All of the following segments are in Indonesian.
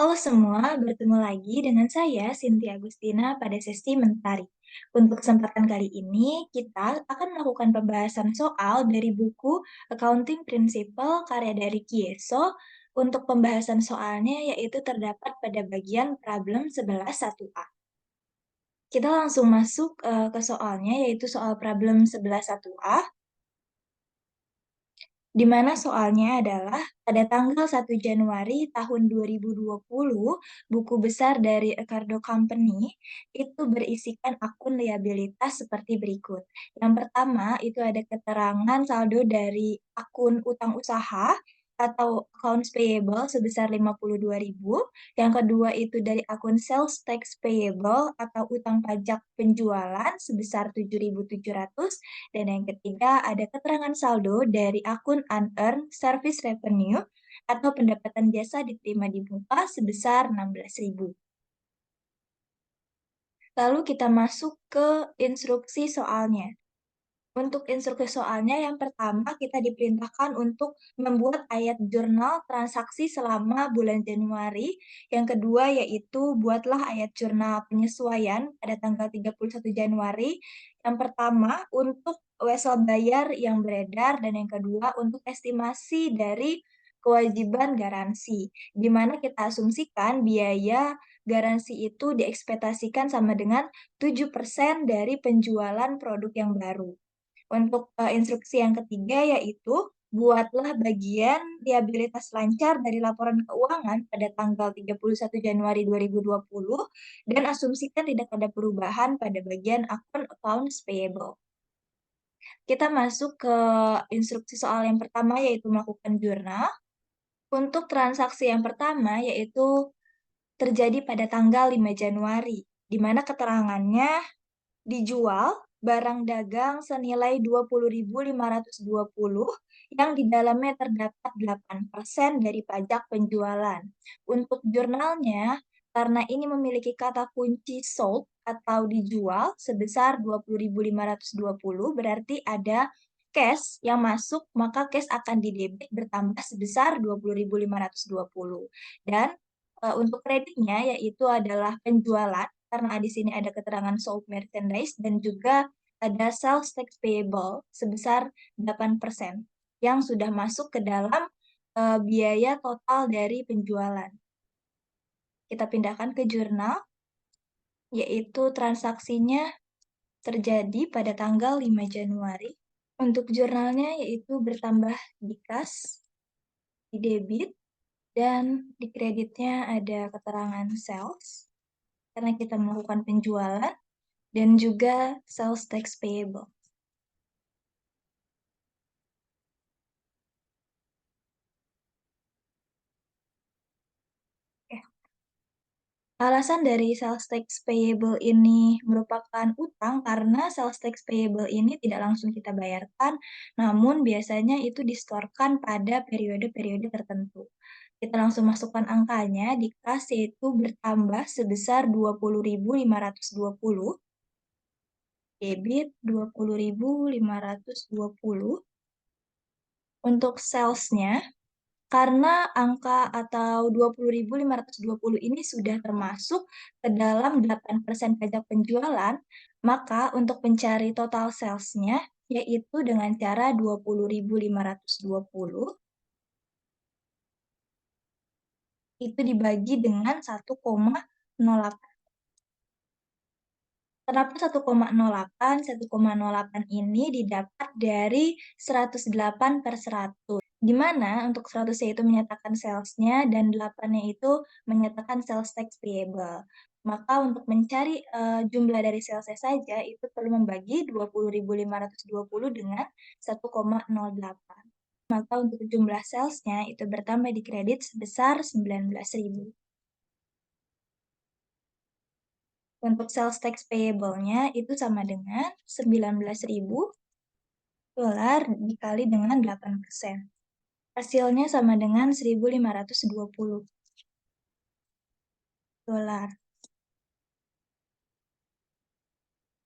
Halo semua, bertemu lagi dengan saya, Cynthia Agustina, pada sesi Mentari. Untuk kesempatan kali ini, kita akan melakukan pembahasan soal dari buku Accounting Principle karya dari Kieso. Untuk pembahasan soalnya yaitu terdapat pada bagian problem 11.1a. Kita langsung masuk ke soalnya, yaitu soal problem 11.1a. Di mana soalnya adalah pada tanggal 1 Januari tahun 2020, buku besar dari Ricardo Company itu berisikan akun liabilitas seperti berikut. Yang pertama, itu ada keterangan saldo dari akun utang usaha atau accounts payable sebesar 52.000. Yang kedua itu dari akun sales tax payable atau utang pajak penjualan sebesar 7.700. Dan yang ketiga, ada keterangan saldo dari akun unearned service revenue atau pendapatan jasa diterima di muka sebesar 16.000. Lalu kita masuk ke instruksi soalnya. Untuk instruksi soalnya, yang pertama kita diperintahkan untuk membuat ayat jurnal transaksi selama bulan Januari. Yang kedua yaitu buatlah ayat jurnal penyesuaian pada tanggal 31 Januari. Yang pertama untuk wesel bayar yang beredar dan yang kedua untuk estimasi dari kewajiban garansi, di mana kita asumsikan biaya garansi itu diekspektasikan sama dengan 7% dari penjualan produk yang baru. Untuk instruksi yang ketiga yaitu buatlah bagian liabilitas lancar dari laporan keuangan pada tanggal 31 Januari 2020 dan asumsikan tidak ada perubahan pada bagian akun accounts payable. Kita masuk ke instruksi soal yang pertama yaitu melakukan jurnal. Untuk transaksi yang pertama yaitu terjadi pada tanggal 5 Januari, di mana keterangannya dijual barang dagang senilai 20.520 yang di dalamnya terdapat 8% dari pajak penjualan. Untuk jurnalnya, karena ini memiliki kata kunci sold atau dijual sebesar 20.520, berarti ada cash yang masuk, maka cash akan didebit bertambah sebesar 20.520. Dan untuk kreditnya yaitu adalah penjualan, karena di sini ada keterangan sold merchandise dan juga ada sales tax payable sebesar 8% yang sudah masuk ke dalam biaya total dari penjualan. Kita pindahkan ke jurnal, yaitu transaksinya terjadi pada tanggal 5 Januari. Untuk jurnalnya yaitu bertambah di kas, di debit, dan di kreditnya ada keterangan sales, karena kita melakukan penjualan, dan juga sales tax payable. Oke. Alasan dari sales tax payable ini merupakan utang karena sales tax payable ini tidak langsung kita bayarkan, namun biasanya itu distorkan pada periode-periode tertentu. Kita langsung masukkan angkanya di kas yaitu bertambah sebesar 20.520, debit 20.520. Untuk salesnya, karena angka atau 20.520 ini sudah termasuk ke dalam 8% pajak penjualan, maka untuk mencari total salesnya, yaitu dengan cara 20.520, itu dibagi dengan 1,08. Kenapa 1,08? 1,08 ini didapat dari 108 per 100. Di mana untuk 100 itu menyatakan sales-nya dan 8-nya itu menyatakan sales tax payable. Maka untuk mencari jumlah dari sales-nya saja itu perlu membagi 20.520 dengan 1,08. Maka untuk jumlah sales-nya itu bertambah di kredit sebesar 19.000. Untuk sales tax payable-nya itu sama dengan 19.000 dolar dikali dengan 8%. Hasilnya sama dengan 1.520 dolar.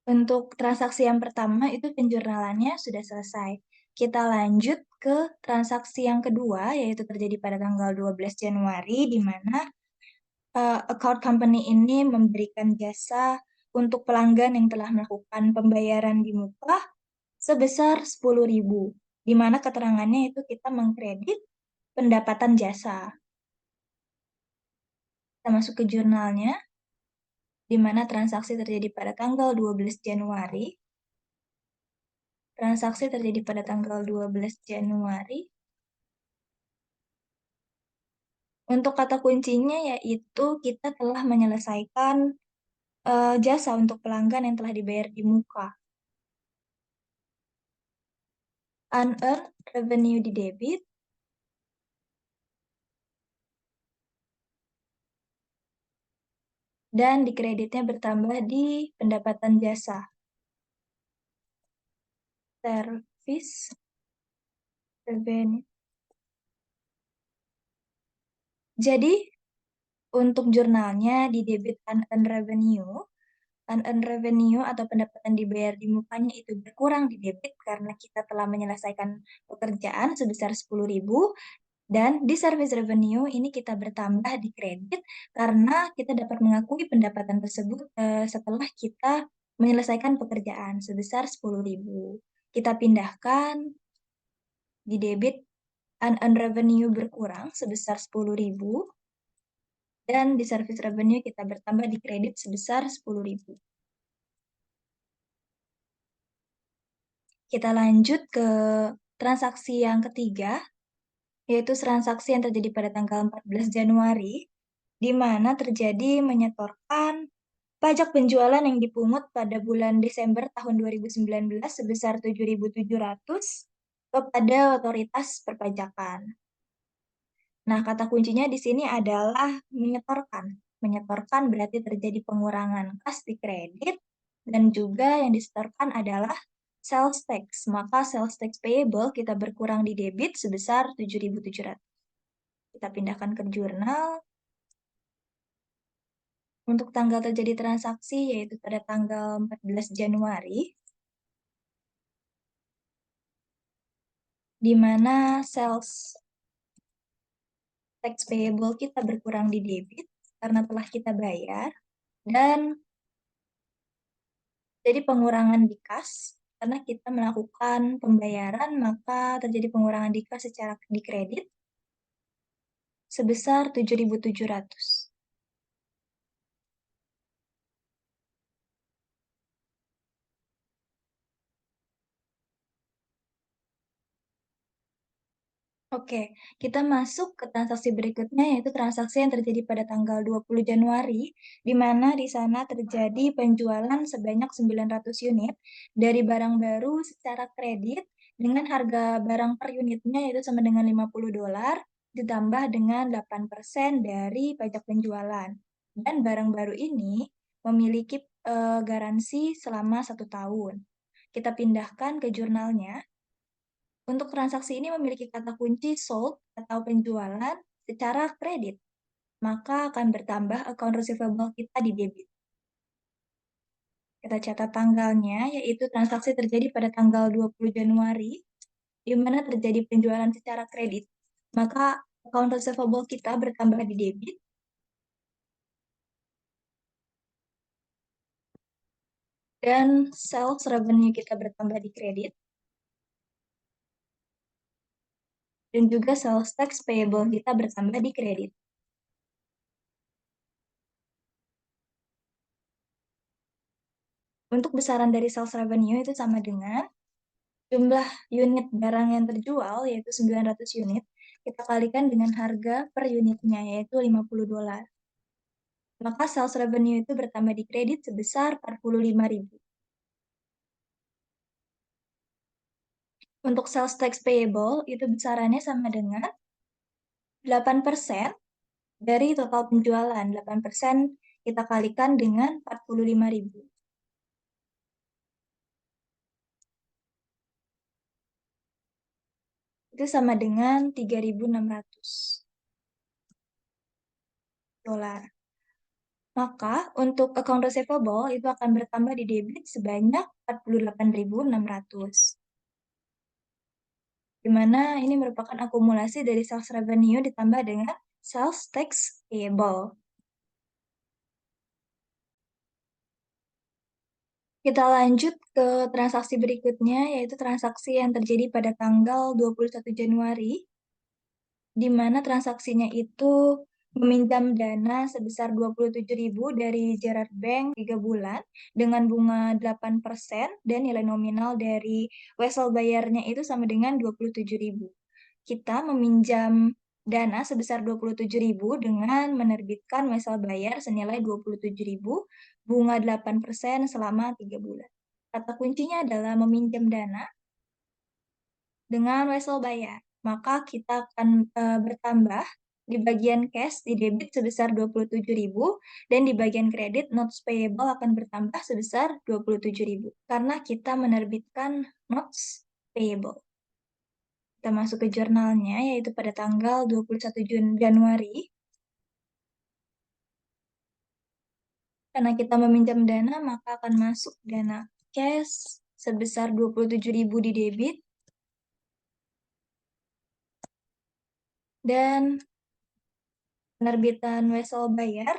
Untuk transaksi yang pertama itu penjurnalannya sudah selesai. Kita lanjut ke transaksi yang kedua, yaitu terjadi pada tanggal 12 Januari, di mana Account company ini memberikan jasa untuk pelanggan yang telah melakukan pembayaran di muka sebesar 10.000, di mana keterangannya itu kita mengkredit pendapatan jasa. Kita masuk ke jurnalnya, di mana transaksi terjadi pada tanggal 12 Januari. Transaksi terjadi pada tanggal 12 Januari. Untuk kata kuncinya yaitu kita telah menyelesaikan jasa untuk pelanggan yang telah dibayar di muka. Unearned revenue di debit, dan di kreditnya bertambah di pendapatan jasa. Service revenue. Jadi, untuk jurnalnya di debit unearned revenue atau pendapatan dibayar di mukanya itu berkurang di debit karena kita telah menyelesaikan pekerjaan sebesar 10.000, dan di service revenue ini kita bertambah di kredit karena kita dapat mengakui pendapatan tersebut setelah kita menyelesaikan pekerjaan sebesar 10.000. Kita pindahkan di debit unearned revenue berkurang sebesar 10.000, dan di service revenue kita bertambah di kredit sebesar 10.000. Kita lanjut ke transaksi yang ketiga, yaitu transaksi yang terjadi pada tanggal 14 Januari, di mana terjadi menyetorkan pajak penjualan yang dipungut pada bulan Desember tahun 2019 sebesar 7.700 kepada otoritas perpajakan. Nah, kata kuncinya di sini adalah menyetorkan. Menyetorkan berarti terjadi pengurangan kas di kredit, dan juga yang disetorkan adalah sales tax. Maka sales tax payable kita berkurang di debit sebesar 7.700. Kita pindahkan ke jurnal. Untuk tanggal terjadi transaksi yaitu pada tanggal 14 Januari, di mana sales tax payable kita berkurang di debit karena telah kita bayar, dan jadi pengurangan di kas karena kita melakukan pembayaran, maka terjadi pengurangan di kas secara di kredit sebesar 7.700. Oke, kita masuk ke transaksi berikutnya, yaitu transaksi yang terjadi pada tanggal 20 Januari, di mana di sana terjadi penjualan sebanyak 900 unit dari barang baru secara kredit dengan harga barang per unitnya yaitu sama dengan $50, ditambah dengan 8% dari pajak penjualan. Dan barang baru ini memiliki garansi selama 1 tahun. Kita pindahkan ke jurnalnya. Untuk transaksi ini memiliki kata kunci sold atau penjualan secara kredit, maka akan bertambah account receivable kita di debit. Kita catat tanggalnya, yaitu transaksi terjadi pada tanggal 20 Januari, di mana terjadi penjualan secara kredit. Maka account receivable kita bertambah di debit, dan sales revenue kita bertambah di kredit, dan juga sales tax payable kita bertambah di kredit. Untuk besaran dari sales revenue itu sama dengan jumlah unit barang yang terjual, yaitu 900 unit, kita kalikan dengan harga per unitnya, yaitu $50. Maka sales revenue itu bertambah di kredit sebesar 45.000. Untuk sales tax payable, itu besarannya sama dengan 8% dari total penjualan. 8% kita kalikan dengan 45.000. Itu sama dengan $3.600. Maka untuk account receivable itu akan bertambah di debit sebanyak 48.600. Di mana ini merupakan akumulasi dari sales revenue ditambah dengan sales tax payable. Kita lanjut ke transaksi berikutnya, yaitu transaksi yang terjadi pada tanggal 21 Januari, di mana transaksinya itu meminjam dana sebesar 27.000 dari Gerard Bank 3 bulan dengan bunga 8% dan nilai nominal dari wesel bayarnya itu sama dengan 27.000. Kita meminjam dana sebesar 27.000 dengan menerbitkan wesel bayar senilai 27.000, bunga 8% selama 3 bulan. Kata kuncinya adalah meminjam dana dengan wesel bayar. Maka kita akan bertambah di bagian cash di debit sebesar 27.000 dan di bagian kredit notes payable akan bertambah sebesar 27.000 karena kita menerbitkan notes payable. Kita masuk ke jurnalnya yaitu pada tanggal 21 Januari. Karena kita meminjam dana, maka akan masuk dana cash sebesar 27.000 di debit dan penerbitan wesel bayar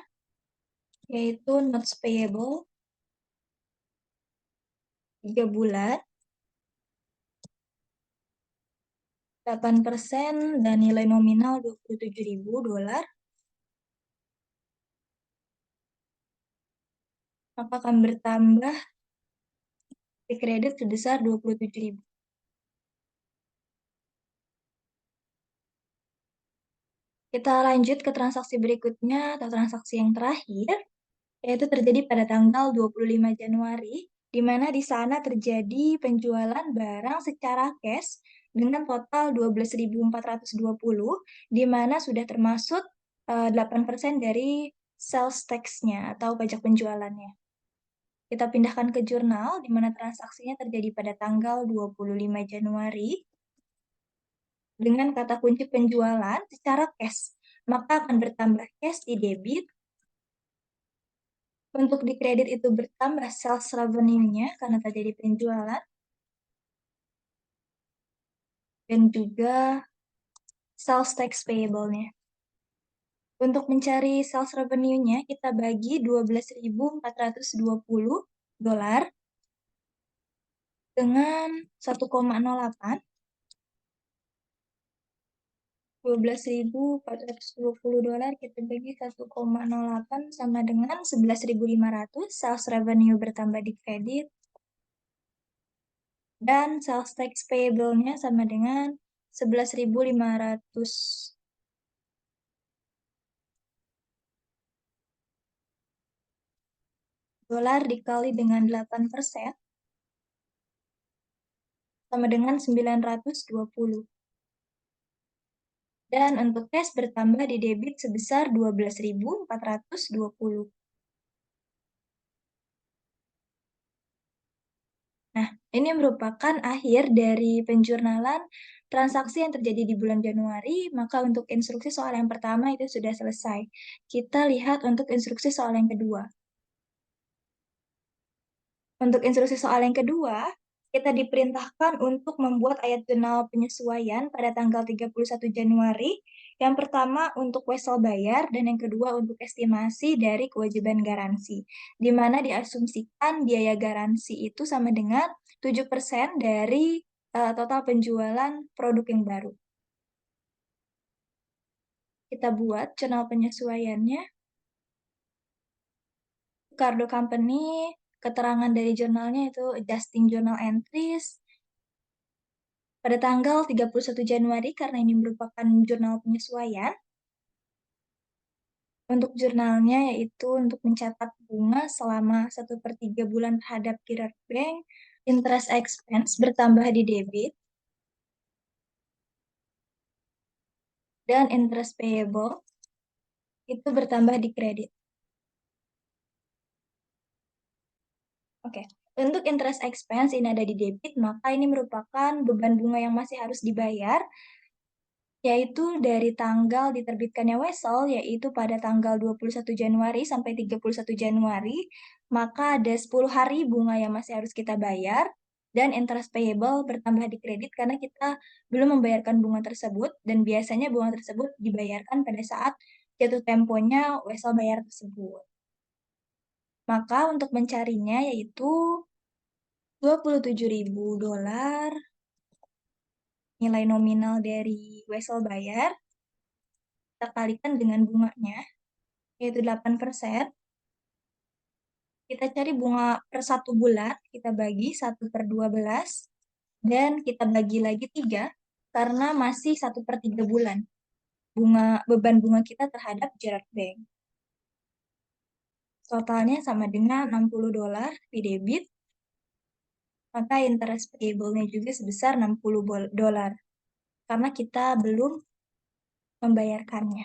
yaitu notes payable 3 bulan 8% dan nilai nominal 27.000 dolar, maka akan bertambah di kredit sebesar 27.000. Kita lanjut ke transaksi berikutnya atau transaksi yang terakhir, yaitu terjadi pada tanggal 25 Januari, di mana di sana terjadi penjualan barang secara cash dengan total 12.420, di mana sudah termasuk 8% dari sales tax-nya atau pajak penjualannya. Kita pindahkan ke jurnal, di mana transaksinya terjadi pada tanggal 25 Januari, dengan kata kunci penjualan secara cash. Maka akan bertambah cash di debit. Untuk di kredit itu bertambah sales revenue-nya karena terjadi penjualan. Dan juga sales tax payable-nya. Untuk mencari sales revenue-nya, kita bagi 12.420 dolar dengan 1,08. 12.420 dolar kita bagi 1,08 sama dengan 11.500. Sales revenue bertambah di kredit. Dan sales tax payable-nya sama dengan 11.500. Dolar dikali dengan 8% sama dengan 920. Dan untuk cash bertambah di debit sebesar 12.420. Nah, ini merupakan akhir dari penjurnalan transaksi yang terjadi di bulan Januari, maka untuk instruksi soal yang pertama itu sudah selesai. Kita lihat untuk instruksi soal yang kedua. Untuk instruksi soal yang kedua, kita diperintahkan untuk membuat ayat jurnal penyesuaian pada tanggal 31 Januari. Yang pertama untuk wesel bayar dan yang kedua untuk estimasi dari kewajiban garansi. Di mana diasumsikan biaya garansi itu sama dengan 7% dari total penjualan produk yang baru. Kita buat jurnal penyesuaiannya. Cardo Company, keterangan dari jurnalnya itu adjusting journal entries pada tanggal 31 Januari karena ini merupakan jurnal penyesuaian. Untuk jurnalnya yaitu untuk mencatat bunga selama 1/3 bulan terhadap Gerard Bank, interest expense bertambah di debit, dan interest payable itu bertambah di kredit. Oke, untuk interest expense ini ada di debit, maka ini merupakan beban bunga yang masih harus dibayar, yaitu dari tanggal diterbitkannya wesel, yaitu pada tanggal 21 Januari sampai 31 Januari, maka ada 10 hari bunga yang masih harus kita bayar, dan interest payable bertambah di kredit karena kita belum membayarkan bunga tersebut, dan biasanya bunga tersebut dibayarkan pada saat jatuh temponya wesel bayar tersebut. Maka untuk mencarinya yaitu $27.000 nilai nominal dari wesel bayar, kita kalikan dengan bunganya, yaitu 8%. Kita cari bunga per 1 bulan, kita bagi 1/12, dan kita bagi lagi 3, karena masih 1/3 bulan beban bunga kita terhadap Gerard Bank. Totalnya sama dengan $60 di debit, maka interest payable-nya juga sebesar $60, karena kita belum membayarkannya.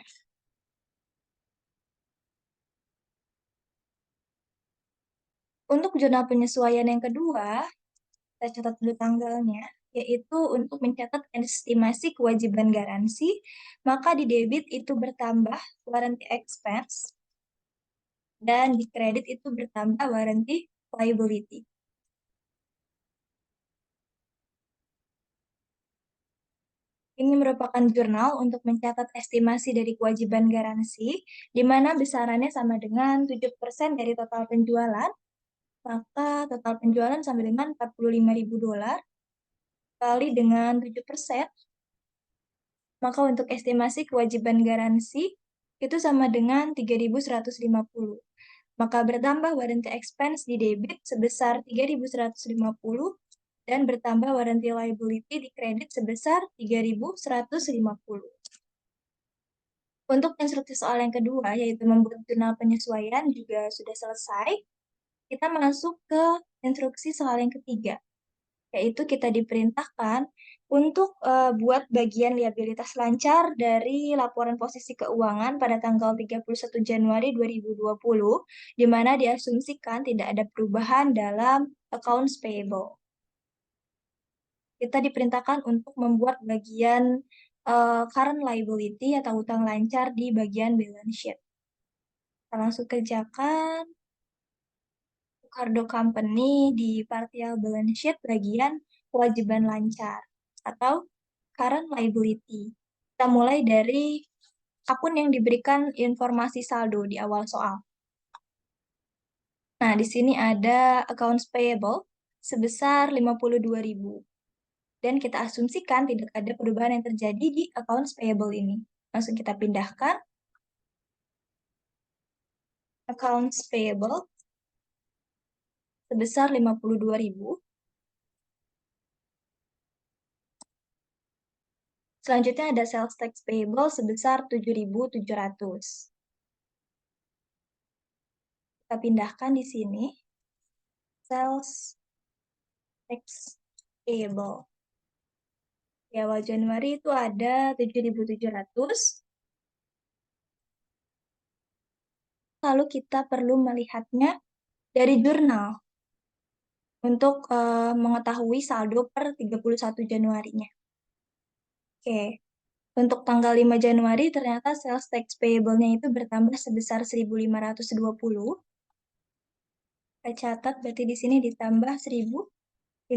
Untuk jurnal penyesuaian yang kedua, kita catat dulu tanggalnya, yaitu untuk mencatat estimasi kewajiban garansi, maka di debit itu bertambah warranty expense, dan di kredit itu bertambah warranty liability. Ini merupakan jurnal untuk mencatat estimasi dari kewajiban garansi, di mana besarannya sama dengan 7% dari total penjualan, maka total penjualan sama dengan $45.000, kali dengan 7%, maka untuk estimasi kewajiban garansi itu sama dengan 3.150. Maka bertambah warranty expense di debit sebesar 3.150 dan bertambah warranty liability di kredit sebesar 3.150. Untuk instruksi soal yang kedua, yaitu membuat jurnal penyesuaian, juga sudah selesai. Kita masuk ke instruksi soal yang ketiga, yaitu kita diperintahkan untuk buat bagian liabilitas lancar dari laporan posisi keuangan pada tanggal 31 Januari 2020, di mana diasumsikan tidak ada perubahan dalam accounts payable. Kita diperintahkan untuk membuat bagian current liability atau utang lancar di bagian balance sheet. Kita langsung kerjakan. Cardo Company di partial balance sheet bagian kewajiban lancar atau current liability. Kita mulai dari akun yang diberikan informasi saldo di awal soal. Nah, di sini ada accounts payable sebesar 52.000. Dan kita asumsikan tidak ada perubahan yang terjadi di accounts payable ini. Langsung kita pindahkan. Accounts payable sebesar 52.000. Selanjutnya ada sales tax payable sebesar 7.700. Kita pindahkan di sini. Sales tax payable. Di awal Januari itu ada 7.700. Lalu kita perlu melihatnya dari jurnal untuk mengetahui saldo per 31 Januarinya. Oke. Untuk tanggal 5 Januari ternyata sales tax payable-nya itu bertambah sebesar 1.520. Kita catat berarti di sini ditambah $1.520.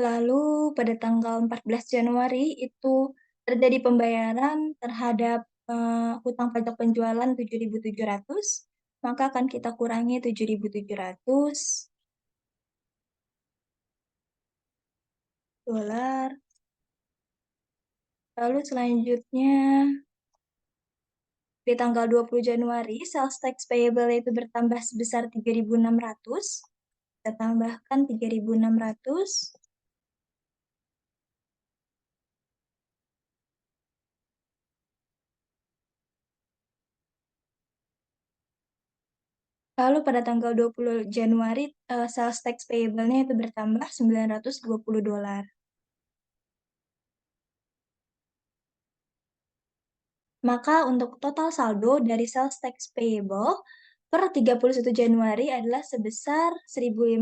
Lalu pada tanggal 14 Januari itu terjadi pembayaran terhadap hutang pajak penjualan 7.700, maka akan kita kurangi 7.700 dolar. Lalu selanjutnya di tanggal 20 Januari sales tax payable itu bertambah sebesar 3.600. Kita tambahkan 3.600. Lalu pada tanggal 20 Januari sales tax payable-nya itu bertambah $920. Maka untuk total saldo dari sales tax payable per 31 Januari adalah sebesar 1.520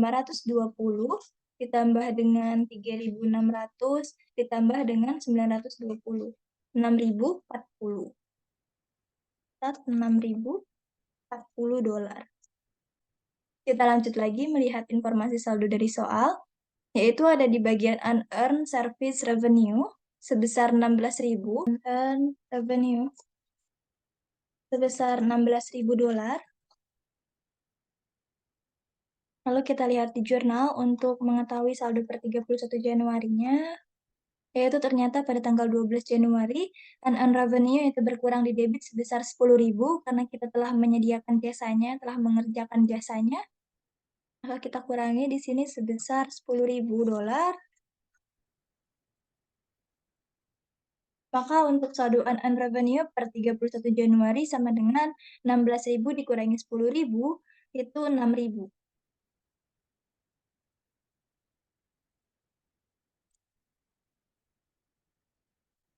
ditambah dengan 3.600 ditambah dengan 920. 6.040. $6.040. Kita lanjut lagi melihat informasi saldo dari soal, yaitu ada di bagian unearned service revenue sebesar 16.000. Unearned revenue sebesar $16.000. Lalu kita lihat di jurnal untuk mengetahui saldo per 31 Januarinya, yaitu ternyata pada tanggal 12 Januari, unearned revenue itu berkurang di debit sebesar 10.000 karena kita telah menyediakan jasanya, telah mengerjakan jasanya, maka kita kurangi di sini sebesar $10.000. Maka untuk saldo unearned revenue per 31 Januari sama dengan 16.000 dikurangi 10.000, itu 6.000.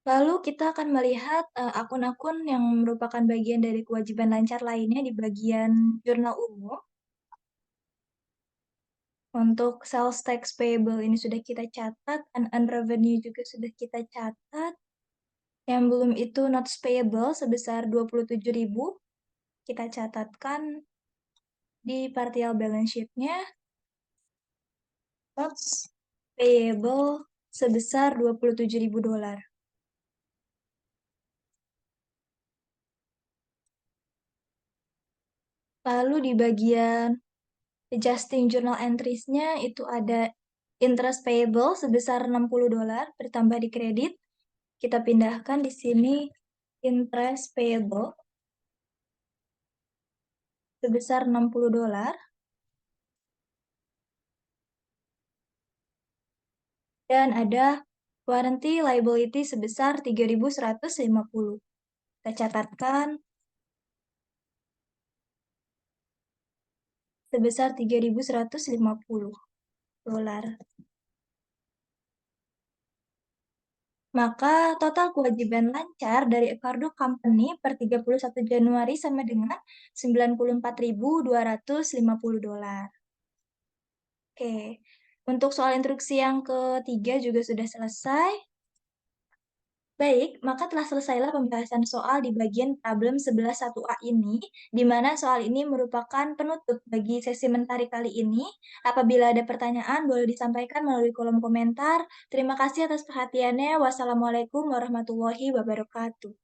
Lalu kita akan melihat, akun-akun yang merupakan bagian dari kewajiban lancar lainnya di bagian jurnal umum. Untuk sales tax payable ini sudah kita catat, unearned revenue juga sudah kita catat. Yang belum itu notes payable sebesar 27.000, kita catatkan di partial balance sheet-nya. Notes payable sebesar $27.000. Lalu di bagian adjusting journal entries-nya itu ada interest payable sebesar $60 bertambah di kredit. Kita pindahkan di sini interest payable sebesar $60 dan ada warranty liability sebesar 3.150. Kita catatkan sebesar $3.150. Maka total kewajiban lancar dari Ecardo Company per 31 Januari sama dengan $94.250. Oke, untuk soal instruksi yang ketiga juga sudah selesai. Baik, maka telah selesailah pembahasan soal di bagian problem 11.1a ini, di mana soal ini merupakan penutup bagi sesi mentari kali ini. Apabila ada pertanyaan, boleh disampaikan melalui kolom komentar. Terima kasih atas perhatiannya. Wassalamualaikum warahmatullahi wabarakatuh.